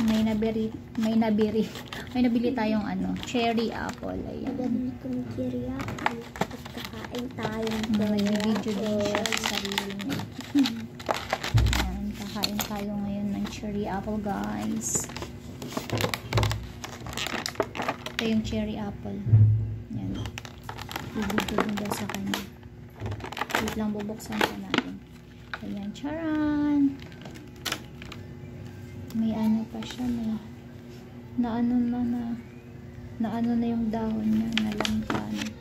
May nabili tayong ano, cherry apple. Ayan. Nabili ko ng cherry apple. Tapos kakain tayo ng May cherry video din siya apple. sa sarili niya. Ayan, kakain tayo ngayon ng cherry apple, guys. Ito yung cherry apple. Ayan. Bibigyo din daw sa kanya. Wait lang, bubuksan pa natin. Ayan, charan! May ano pa siya, may naano na yung dahon niya, nalampan.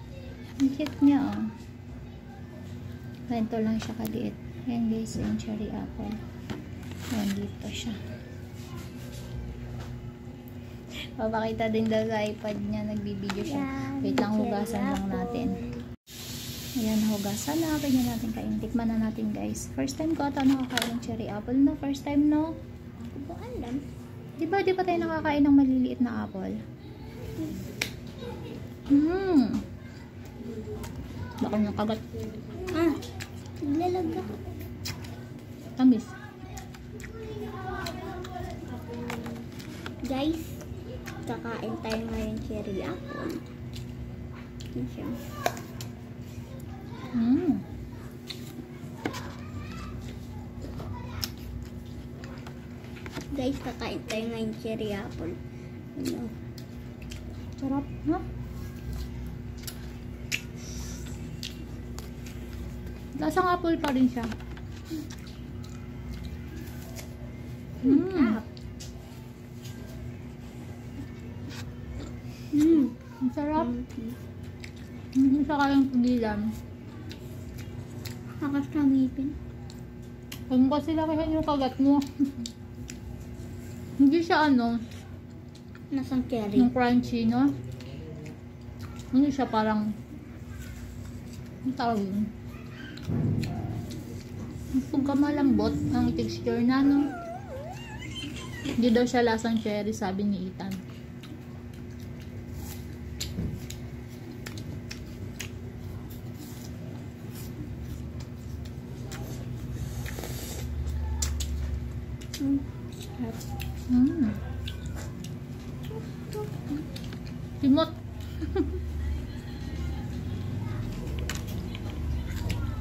Ang cute niya, oh. Ganito lang siya kaliit. Ayan guys, yung cherry apple. Ayan, dito siya. Papakita din daw sa iPad niya, nagbibideo siya. Wait lang, hugasan lang natin. Ayan, hugasan na. Pwede natin kain. Tikman na natin, guys. First time ko ata nakakain ng cherry apple, no? First time, no? Hindi ko alam. Di ba tayo nakakain ng maliliit na apple? Baka niyang kagat. Naglalag ako. Tamis. Guys, kakain tayo ngayon cherry apple. Yan siya. Guys, kakain tayo ngayon cherry apple. Ano? Sarap, ha? Lasang apple pa rin siya. Ang sarap. Hindi siya kayang pigilan. Kakas na ngipin. Kung kasi laki yung kagat mo. Hindi siya ano, Nasang cherry. yung crunchy, no? Hindi siya parang, ang tawag yun? Kung kamalambot ang texture na, no? Hindi daw siya lasang cherry, sabi ni Ethan. Timot.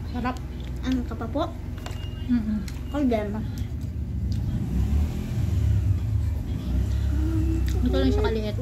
Sarap. Ang kapapo. Order mo. Ito lang siya kaliit.